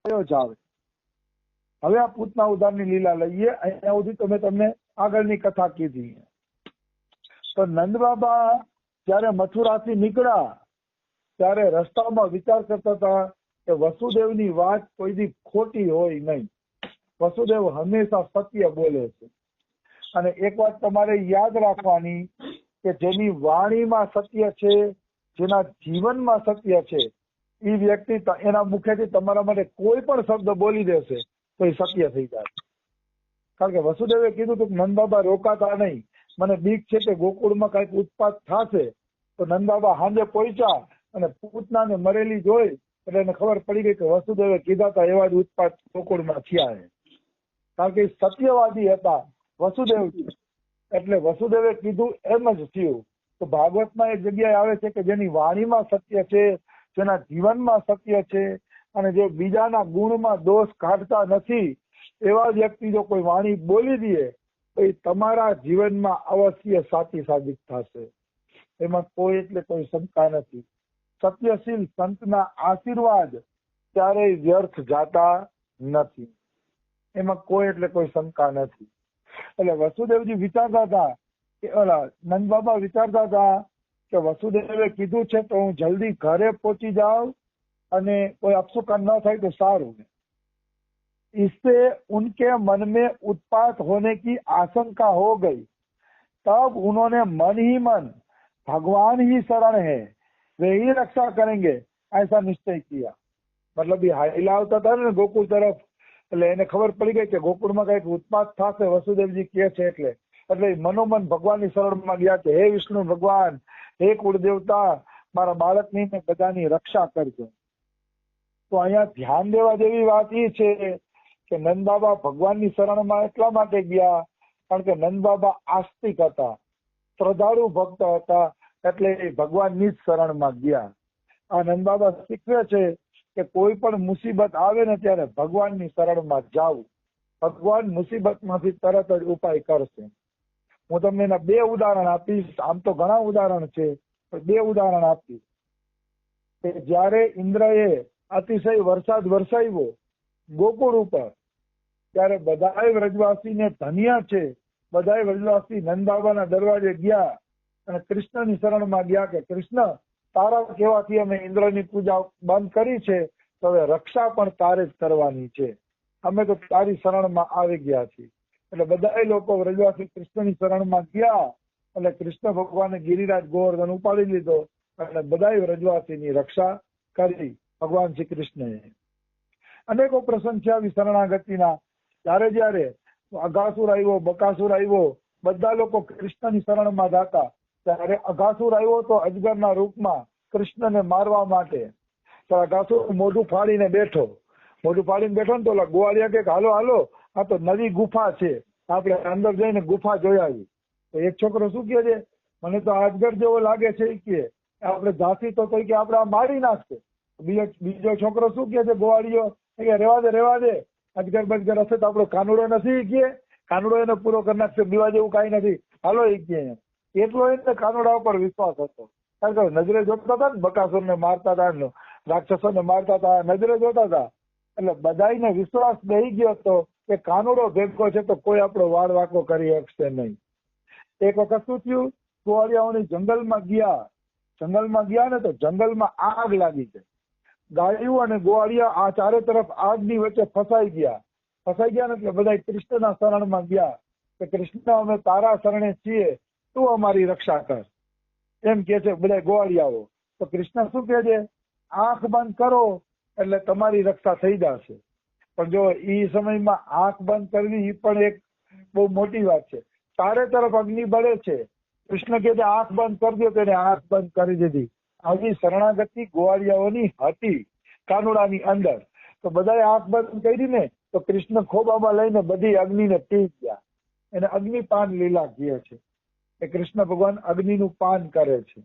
કયો જાવે. હવે આ પૂતના ઉદ્ધારની લીલા લઈએ. અહીંયા સુધી તમે તમને આગળની કથા કીધી. તો નંદ બાબા જયારે મથુરાથી નીકળ્યા ત્યારે રસ્તામાં વિચાર કરતા હતા કે વસુદેવની વાત કોઈ દી ખોટી હોય નહીં. વસુદેવ હંમેશા સત્ય બોલે છે. અને એક વાત તમારે યાદ રાખવાની કે જેની વાણીમાં સત્ય છે, જેના જીવનમાં સત્ય છે, એ વ્યક્તિ એના મુખેથી તમારા માટે કોઈ પણ શબ્દ બોલી દેશે તો એ સત્ય થઈ જાય. કારણ કે વસુદેવે કીધું કે નંદ બાબા રોકાતા નહીં, મને બીક છે કે ગોકુળમાં કઈક ઉત્પાત થશે. તો નંદ બાબા હાંજે પહોંચ્યા અને પૂતનાને મરેલી જોઈ એટલે એને ખબર પડી ગઈ કે વસુદેવે કીધા હતા એવા જ ઉત્પાત ગોકુળમાં થયા છે. કારણ કે સત્યવાદી હતા વસુદેવજી, એટલે વસુદેવે કીધું એમ જ થયું. તો ભાગવતમાં એક જગ્યાએ આવે છે કે જેની વાણીમાં સત્ય છે, જેના જીવનમાં સત્ય છે અને જે બીજાના ગુણમાં દોષ કાઢતા નથી એવા વ્યક્તિ જો કોઈ વાણી બોલી દે તો એ તમારા જીવનમાં અવશ્ય સાચી સાબિત થશે. એમાં કોઈ એટલે કોઈ શંકા નથી. સત્યશીલ સંતના આશીર્વાદ ક્યારેય વ્યર્થ જાતા નથી. એમાં કોઈ એટલે કોઈ શંકા નથી. એટલે વસુદેવજી વિચારતા હતા કે નંદ બાબા વિચારતા હતા કે વસુદેવે કીધું છે તો હું જલ્દી ઘરે પહોંચી જાઉં અને કોઈ અપશુકન ન થાય તો સારું. इससे उनके मन में उत्पात होने की आशंका हो गई. तब उन्होंने मन ही मन भगवान ही शरण है, वे ही रक्षा करेंगे ऐसा निश्चय किया. मतलब ये हिलावता था ने गोकुल तरफ, એટલે એને ખબર પડી ગઈ કે ગોકુળમાં કઈક ઉત્પાત થશે વસુદેવજી કહે છે એટલે મનોમન ભગવાનની શરણમાં ગયા કે હે વિષ્ણુ ભગવાન, હે કુળદેવતા, મારા બાળકની ને બધાની રક્ષા કરજો. તો અહીંયા ધ્યાન દેવા જેવી વાત એ છે કે નંદ બાબા ભગવાનની શરણમાં એટલા માટે ગયા કારણ કે નંદ બાબા આસ્તિક હતા, શ્રદ્ધાળુ ભક્ત હતા, એટલે એ ભગવાનની જ શરણમાં ગયા. આ નંદ બાબા શીખવે છે કે કોઈ પણ મુસીબત આવે ને ત્યારે ભગવાનની શરણમાં જાવું. ભગવાન મુસીબતમાંથી તરત જ ઉપાય કરશે. હું તમને એના 2 ઉદાહરણ આપીશ. આમ તો ઘણા ઉદાહરણ છે, પણ 2 ઉદાહરણ આપીશ. કે જયારે ઇન્દ્રએ અતિશય વરસાદ વરસાવ્યો ગોકુળ ઉપર ત્યારે બધાય વ્રજવાસીને ધન્ય છે, બધાય વ્રજવાસી નંદ બાબાના દરવાજે ગયા અને કૃષ્ણની શરણમાં ગયા કે કૃષ્ણ, તારા કહેવાથી અમે ઇન્દ્રની પૂજા બંધ કરી છે, તો હવે રક્ષા પણ તારે જ કરવાની છે, અમે તો તારી શરણમાં આવી ગયા છીએ. એટલે બધા લોકો વ્રજવાસી કૃષ્ણની શરણમાં ગયા એટલે કૃષ્ણ ભગવાને ગિરિરાજ ગોવર્ધન ઉપાડી લીધો એટલે બધા વ્રજવાસીની રક્ષા કરી ભગવાન શ્રી કૃષ્ણએ. અનેકો પ્રસંગ છે આવી શરણાગતિના. જયારે જયારે અઘાસુર આવ્યો, બકાસુર આવ્યો, બધા લોકો કૃષ્ણની શરણમાં જતા. ત્યારે અઘાસુર આવ્યો તો અજગરના રૂપમાં કૃષ્ણને મારવા માટે. તો અઘાસુર મોઢું ફાડીને બેઠો ને તો ઓલા ગોવાળિયા કે હાલો હાલો, આ તો નવી ગુફા છે, આપણે અંદર જઈને ગુફા જોઈ આવી. તો એક છોકરો શું કહે છે, મને તો અજગર જેવો લાગે છે કે આપણે ઝાંસી તો કે આપણે આ મારી નાખશે. બીજો છોકરો શું કહે છે, ગોવાળિયો કે રેવા દે, અજગર બજગર હશે તો આપણો કાનુડો નથી કે કાનુડો એને પૂરો કરી નાખશે, બીવા જેવું કઈ નથી, હાલો એ કે. એટલો એને કાનુડા ઉપર વિશ્વાસ હતો કારણ કે નજરે જોતા હતા ને, બકાસુરને મારતા હતા, રાક્ષસોને મારતા હતા, નજરે જોતા હતા. એટલે બધાને વિશ્વાસ બેહી ગયો હતો કે કાનુડો ભેગો છે તો કોઈ આપણો વાળ વાંકો કરી શકશે નહીં. એક વખત શું થયું, ગોવાળિયાઓની જંગલમાં ગયા ને તો જંગલમાં આગ લાગી છે. ગાયું અને ગોવાળિયા આ ચારે તરફ આગની વચ્ચે ફસાઈ ગયા ને એટલે બધા કૃષ્ણના શરણમાં ગયા કે કૃષ્ણ, અમે તારા શરણે છીએ, તું અમારી રક્ષા કર, એમ કે છે બધા ગોવાળિયાઓ. તો કૃષ્ણ શું કહે છે, આંખ બંધ કરો એટલે તમારી રક્ષા થઈ જશે. પણ જો એ સમયમાં આંખ બંધ કરવી એ પણ એક બહુ મોટી વાત છે. ચારે તરફ અગ્નિ બળે છે, કૃષ્ણ કહે છે આંખ બંધ કરી દો, તેને આંખ બંધ કરી દીધી. આવી શરણાગતિ ગોવાળિયાઓની હતી કાનુડાની અંદર. તો બધાએ આંખ બંધ કરી ને તો કૃષ્ણ ખોબામાં લઈને બધી અગ્નિને પી ગયા. એને અગ્નિપાન લીલા કહે છે કે કૃષ્ણ ભગવાન અગ્નિનું પાન કરે છે.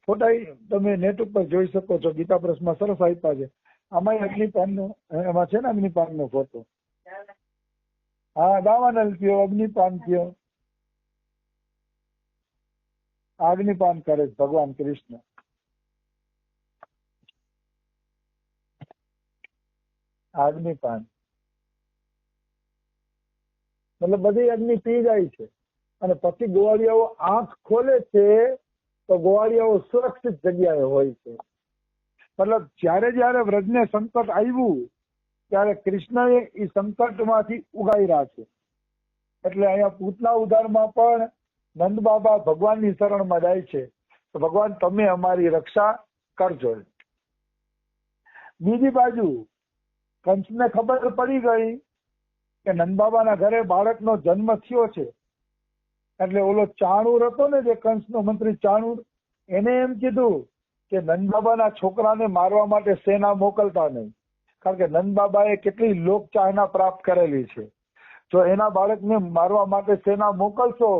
ફોટા તમે નેટ ઉપર જોઈ શકો છો, ગીતા પ્રેસમાં સરસ આપ્યા છે. આમાં અગ્નિપાનનો એમાં છે ને અગ્નિપાનનો ફોટો. હા, દાવાનલ કયો, અગ્નિપાન કયો, અગ્નિપાન કરે છે ભગવાન કૃષ્ણ. અગ્નિપાન મતલબ બધી અગ્નિ પી જાય છે અને પછી ગોવાળિયાઓ આંખ ખોલે છે તો ગોવાળિયાઓ સુરક્ષિત જગ્યાએ હોય છે. મતલબ જ્યારે જ્યારે વ્રજને સંકટ આવ્યું ત્યારે કૃષ્ણએ એ સંકટમાંથી ઉગાર્યા છે. એટલે અહીંયા પૂતના ઉદ્ધારમાં પણ નંદ બાબા ભગવાનની શરણમાં જાય છે તો ભગવાન તમે અમારી રક્ષા કરજો. બીજી બાજુ કંસને ખબર પડી ગઈ કે નંદ બાબાના ઘરે બાળકનો જન્મ થયો છે એટલે ઓલો ચાણૂર હતો ને જે કંસનો મંત્રી ચાણૂર એને એમ કીધું કે નંદ બાબાના છોકરાને મારવા માટે સેના મોકલતા નહીં, કારણ કે નંદ બાબાએ કેટલી લોકચાહના પ્રાપ્ત કરેલી છે. જો એના બાળકને મારવા માટે સેના મોકલશો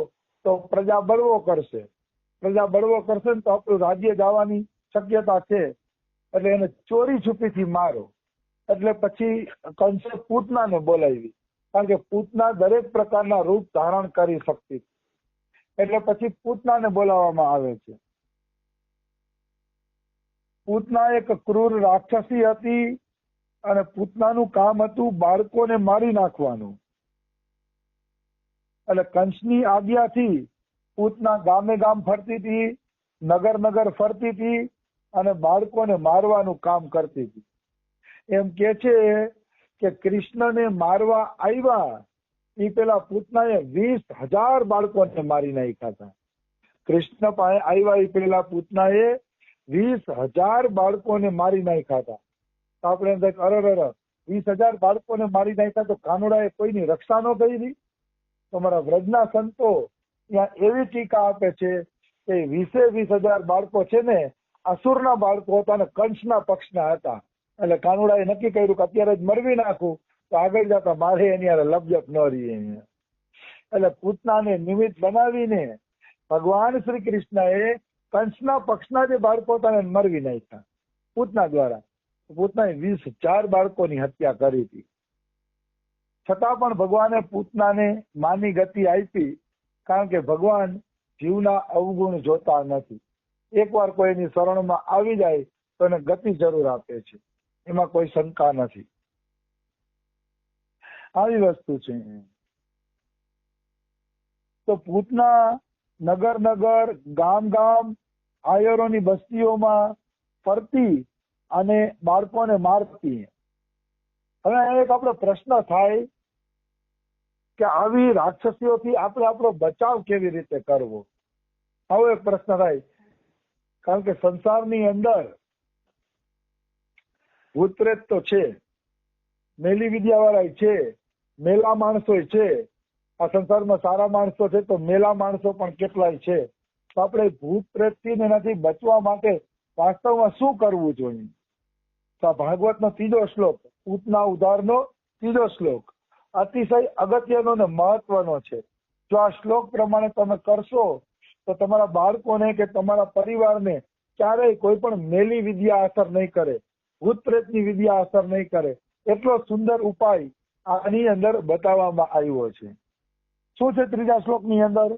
તો પ્રજા બળવો કરશે ને તો આપણું રાજ્ય જવાની શક્યતા છે, એટલે એને ચોરી છુપીથી મારો. એટલે પછી કંસે પૂતનાને બોલાવી, કારણ કે પૂતના દરેક પ્રકારના રૂપ ધારણ કરી શકતી, એટલે પછી પૂતનાને બોલાવવામાં આવે છે. પૂતના એક ક્રૂર રાક્ષસી હતી અને પૂતનાનું કામ હતું બાળકોને મારી નાખવાનું. એટલે કંસની આજ્ઞાથી પૂતના ગામે ગામ ફરતી હતી, નગર નગર ફરતી હતી અને બાળકોને મારવાનું કામ કરતી હતી. એમ કે છે કે કૃષ્ણને મારવા આવ્યા એ પેલા પૂતનાએ 20,000 બાળકોને મારી નાખ્યા હતા. કૃષ્ણ પાસે આવ્યા એ પેલા પૂતનાએ 20,000 બાળકોને મારી નાખ્યા હતા. તો આપણે એમ થાય અરે 20,000 બાળકોને મારી નાખ્યા તો કાનુડાએ કોઈની રક્ષા ન કરી. તમારા વ્રજના સંતો ત્યાં એવી ટીકા આપે છે કે 20,000 બાળકો છે ને અસુરના બાળકો હતા અને કંસના પક્ષના હતા. એટલે કાનુડાએ નક્કી કર્યું કે અત્યારે જ મરવી નાખું તો આગળ જતા મારે એની યારે લપજપ ન રહી. એટલે પૂતનાને નિમિત્ત બનાવીને ભગવાન શ્રી કૃષ્ણએ કંસના પક્ષના જે બાળકો હતા એને મરવી નાખ્યા પૂતના દ્વારા. પૂતનાએ 20,000 બાળકોની હત્યા કરી હતી. છતાં પણ ભગવાને પૂતનાને માની ગતિ આપી, કારણ કે ભગવાન જીવના અવગુણ જોતા નથી. એકવાર કોઈની શરણમાં આવી જાય તો એને ગતિ જરૂર આપે છે, એમાં કોઈ શંકા નથી. આવી વસ્તુ છે. તો પૂતના નગર નગર ગામ ગામ આયરોની બસ્તીઓમાં ફરતી અને બાળકોને મારતી. હવે એક આપણો પ્રશ્ન થાય કે આવી રાક્ષસીઓથી આપણે આપણો બચાવ કેવી રીતે કરવો? આવો એક પ્રશ્ન થાય, કારણ કે સંસારની અંદર ભૂત પ્રેત તો છે, મેલી વિદ્યાવાળા છે, મેલા માણસો છે. આ સંસારમાં સારા માણસો છે તો મેલા માણસો પણ કેટલાય છે. તો આપણે ભૂત પ્રેતથી એનાથી બચવા માટે વાસ્તવમાં શું કરવું જોઈએ? તો આ ભાગવતનો 3જો શ્લોક, પૂતના ઉદ્ધારનો 3જો શ્લોક અતિશય અગત્યનો ને મહત્વનો છે. જો આ શ્લોક પ્રમાણે તમે કરશો તો તમારા બાળકોને કે તમારા પરિવારને ક્યારેય કોઈ પણ મેલી વિદ્યા અસર નહીં કરે, ભૂત પ્રેતની વિદ્યા અસર નહીં કરે. એટલો સુંદર ઉપાય આની અંદર બતાવવામાં આવ્યો છે. શું છે 3જા શ્લોકની અંદર?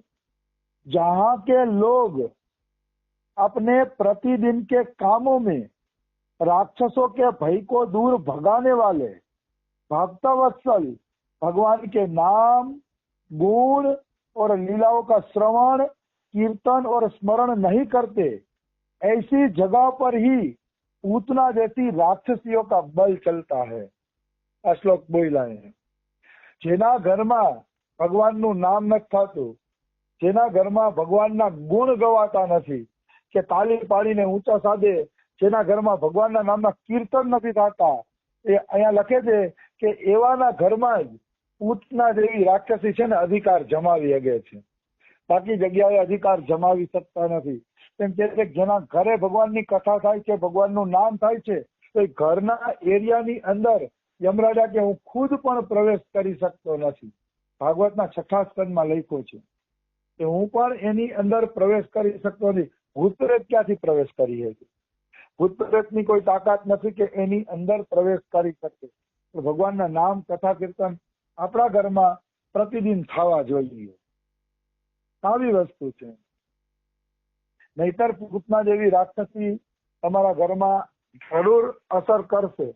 જહાं के लोग अपने प्रतिदिन के कामों में राक्षसों के भय को दूर भगाने वाले भक्तवत्सल भगवान के नाम गुण और लीलाओं का श्रवण कीर्तन और स्मरण नहीं करते, ऐसी जगह पर ही पूतना जैसी राक्षसियों का बल चलता है. આ શ્લોક બોલ્યા है. જેના ઘરમાં ભગવાનનું નામ નથી થતું, જેના ઘરમાં ભગવાનના ગુણ ગવાતા નથી કે તાલી પાડીને ઊંચા સાદે, જેના ઘરમાં ભગવાનના નામના કીર્તન નથી થતા, એ અહીંયા લખે છે કે એવાના ઘરમાં જ પૂતના જેવી રાક્ષસી છે ને અધિકાર જમાવી શકે છે. બાકી જગ્યાએ અધિકાર જમાવી શકતા નથી. કેમ કે જેના ઘરે ભગવાનની કથા થાય છે, ભગવાનનું નામ થાય છે, તો એ ઘરના એરિયાની અંદર યમરાજા કે હું ખુદ પણ પ્રવેશ કરી શકતો નથી. ભાગવતના 6થા સ્કંદમાં લખ્યો છે કે હું પણ એની અંદર પ્રવેશ કરી શકતો નથી. ભૂત પ્રેત ક્યાંથી પ્રવેશ કરી શકે? ભૂત પ્રેતની કોઈ તાકાત નથી કે એની અંદર પ્રવેશ કરી શકે. તો ભગવાનના નામ કથા કીર્તન આપણા ઘરમાં પ્રતિદિન થવા જોઈએ. આવી વસ્તુ છે. નહીતર પૂતના જેવી રાક્ષસી તમારા ઘરમાં જરૂર અસર કરશે.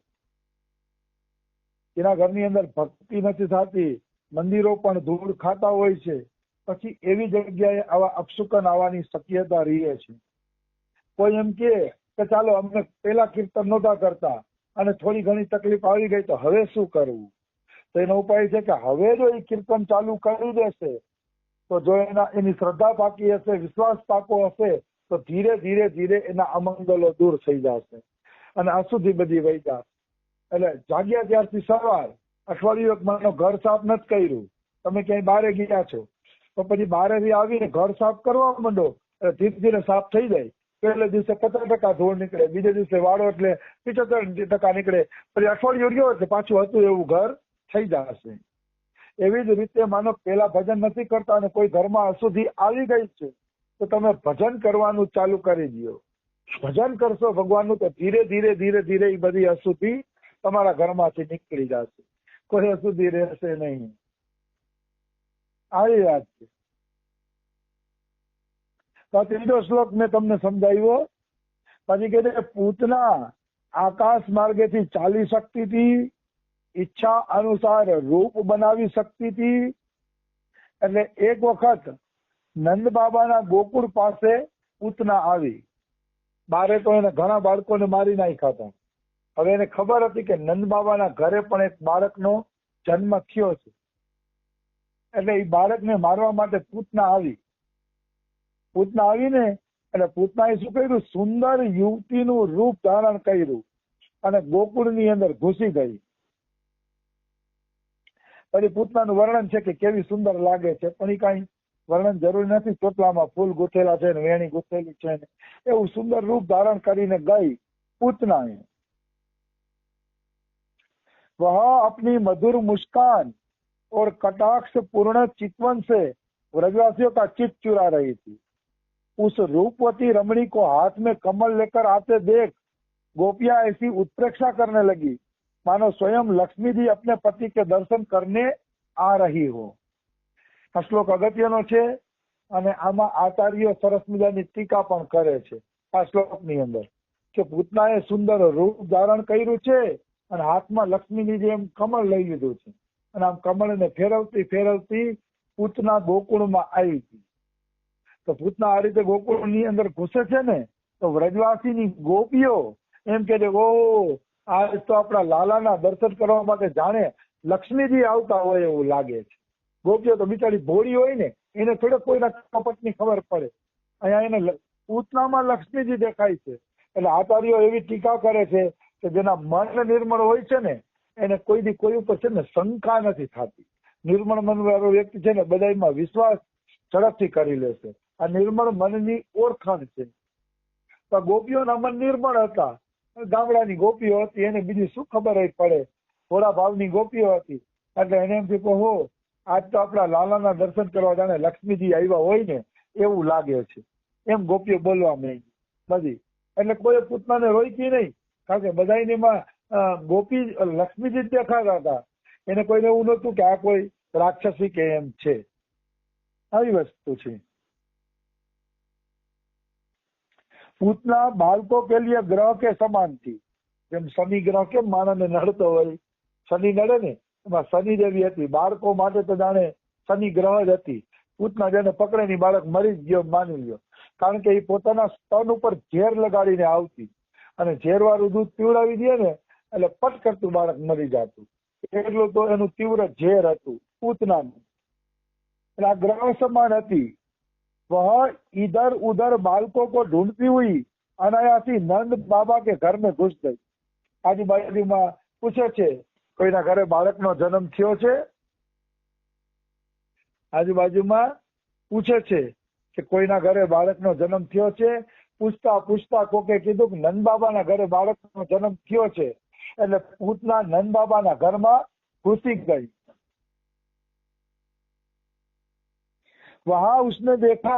જેના ઘરની અંદર ભક્તિ નથી થતી, મંદિરો પણ ધૂળ ખાતા હોય છે, પછી એવી જગ્યાએ આવા અપશુકન આવવાની શક્યતા રહે છે. કોઈ એમ કે ચાલો અમને પેલા કીર્તન નહોતા કરતા અને થોડી ઘણી તકલીફ આવી ગઈ તો હવે શું કરવું? તો એનો ઉપાય છે કે હવે જો એ કીર્તન ચાલુ કરી દેશે તો જો એની શ્રદ્ધા પાકી હશે, વિશ્વાસ પાકો હશે, તો ધીરે ધીરે ધીરે એના અમંગલો દૂર થઈ જશે અને અશુદ્ધિ બધી વહી જશે. એટલે જાગ્યા ત્યારથી સવાર અઠવાડિયું માનો ઘર સાફ નથી કર્યું, તમે ક્યાંય બારે ગયા છો તો પછી બારેથી આવીને ઘર સાફ કરવા માંડો એટલે ધીરે ધીરે સાફ થઈ જાય. પહેલે દિવસે 50% ધૂળ નીકળે, બીજે દિવસે વાળો એટલે 75% નીકળે, પછી અઠવાડિયું ગયો એટલે પાછું હતું એવું ઘર થઈ જશે. એવી જ રીતે માનો પેલા ભજન નથી કરતા અને કોઈ ઘરમાં અશુદ્ધિ આવી ગઈ છે તો તમે ભજન કરવાનું ચાલુ કરી દો. ભજન કરશો ભગવાનનું તો ધીરે ધીરે ધીરે ધીરે એ બધી અશુદ્ધિ તમારા ઘરમાંથી નીકળી જશે, કોઈ અશુદ્ધિ રહેશે નહીં. આવી વાત છે. તો ત્રીજો શ્લોક મેં તમને સમજાવ્યો. પછી કહે છે પૂતના આકાશ માર્ગેથી ચાલી શકતી હતી, ઈચ્છા અનુસાર રૂપ બનાવી શકતી હતી. એટલે એક વખત નંદ બાબાના ગોકુળ પાસે પૂતના આવી. બારે તો એને ઘણા બાળકોને મારી નાખ્યા હતા. હવે એને ખબર હતી કે નંદ બાબાના ઘરે પણ એક બાળકનો જન્મ થયો છે, એટલે એ બાળકને મારવા માટે પૂતના આવી. પૂતના આવીને એટલે પૂતનાએ શું કર્યું, સુંદર યુવતીનું રૂપ ધારણ કર્યું અને ગોકુળની અંદર ઘૂસી ગઈ. પછી પૂતનાનું વર્ણન છે કે કેવી સુંદર લાગે છે, પણ એ કઈ વર્ણન જરૂરી નથી. ચોટલામાં ફૂલ ગૂંથેલા છે ને વેણી ગૂંથેલી છે ને એવું સુંદર રૂપ ધારણ કરીને ગઈ પૂતનાએ. वह अपनी मधुर मुस्कान और कटाक्ष पूर्ण चितवन से व्रजवासियों का चित्त चुरा रही थी. उस रूपवती रमणी को हाथ में कमल लेकर आते देख गोपियां ऐसी उत्प्रेक्षा करने लगी मानो स्वयं लक्ष्मी जी अपने पति के दर्शन करने आ रही हो. આ શ્લોક અગત્યનો છે અને આમાં આચાર્યો સરસ મજાની ટીકા પણ કરે છે આ શ્લોકની અંદર કે પૂતનાએ સુંદર રૂપ ધારણ કર્યું છે અને હાથમાં લક્ષ્મીની જેમ કમળ લઈ લીધું છે અને આમ કમળને ફેરવતી ફેરવતી પૂતના ગોકુળમાં આવી હતી. તો પૂતના આ રીતે ગોકુળની અંદર ઘૂસે છે ને તો વ્રજવાસીની ગોપીઓ એમ કે ઓ આજ તો આપણા લાલાના દર્શન કરવા માટે જાણે લક્ષ્મીજી આવતા હોય એવું લાગે છે. ગોપીઓ તો બિચારી ભોળી હોય ને, એને થોડે કોઈના કપટની ખબર પડે. અહીંયા એને પૂતનામાં લક્ષ્મીજી દેખાય છે. એટલે આચાર્યો એવી ટીકા કરે છે કે જેના મન નિર્મળ હોય છે ને એને કોઈ દી કોઈ ઉપર છે ને શંકા નથી થતી. નિર્મળ મન વાળો વ્યક્તિ છે ને બધામાં વિશ્વાસ ઝડપથી કરી લેશે. આ નિર્મળ મનની ઓળખાણ છે. તો ગોપીઓના મન નિર્મળ હતા. ગામડાની ગોપીઓ હતી, એને બીજી શું ખબર પડે, થોડા ભાવની ગોપીઓ હતી. એટલે એને એમ થયું હો આજ તો આપણા લાલાના દર્શન કરવા જાણે લક્ષ્મીજી આવ્યા હોય ને એવું લાગે છે, એમ ગોપીઓ બોલવા માંડી બધી. એટલે કોઈ પૂતનાને રોકી નહીં, કારણ કે બધામાં ગોપી લક્ષ્મીજી જ દેખાતા હતા. એને કોઈને એવું નહોતું કે આ કોઈ રાક્ષસી કે એમ છે. આવી વસ્તુ છે. પૂતના બાળકો કે લીએ ગ્રહ કે સમાન થી. જેમ શનિ ગ્રહ કેમ માણસને નડતો હોય, શનિ નડે ને એમાં શનિ દેવી હતી. બાળકો માટે તો જાણે શનિ ગ્રહ જ હતી. પૂતના જેને પકડે ની બાળક મરી જ ગયો માની લ્યો, કારણ કે એ પોતાના સ્તન ઉપર ઝેર લગાડીને આવતી અને ઝેર વાળું દૂધ પીવડાવી દે ને એટલે પટ કરતું બાળક મરી જતું. એટલું તો એનું તીવ્ર ઝેર હતું પૂતનાનું. એટલે આ ગ્રહ સમાન હતી. वह इधर उधर बालकों को ढूंढती हुई अनायासी नंद बाबा के घर में घुस गई. આજુબાજુમાં પૂછે છે કોઈના ઘરે બાળકનો જન્મ થયો છે. આજુબાજુમાં પૂછે છે કે કોઈના ઘરે બાળકનો જન્મ થયો છે. પૂછતા પૂછતા કોકે કીધું કે નંદ બાબાના ઘરે બાળકનો જન્મ થયો છે. એટલે પૂતના નંદ બાબાના ઘરમાં ઘૂસી ગઈ. वहां उसने देखा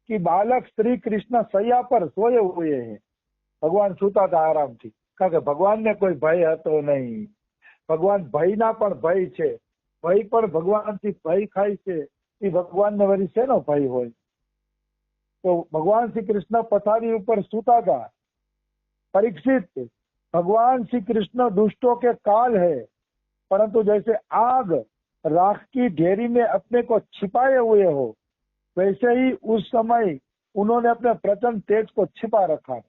कि बालक श्री कृष्ण सैया पर सोए हुए हैं. भगवान सुता था आरामથી, કારણ કે ભગવાનને કોઈ ભય હતો નહીં. ભગવાન ભયના પણ ભય છે. ભય પણ ભગવાનથી ભય ખાય છે. એ ભગવાનને વળી શેનો ભય હોય? તો ભગવાન શ્રી કૃષ્ણ પથારી ઉપર સુતા था. परीक्षित, भगवान श्री कृष्ण दुष्टों के काल है, परंतु जैसे आग राख की ढेरी में अपने को छिपाए हुए हो, वैसे ही उस समय उन्होंने अपने प्रचंड तेज को छिपा रखा।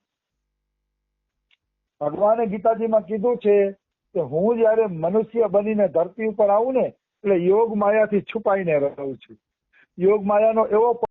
भगवाने गीताजीમાં કીધું છે કે હું જયારે મનુષ્ય બનીને ધરતી ઉપર આવું ને એટલે યોગ માયાથી છુપાઈને રહું છું। યોગ માયાનો એવો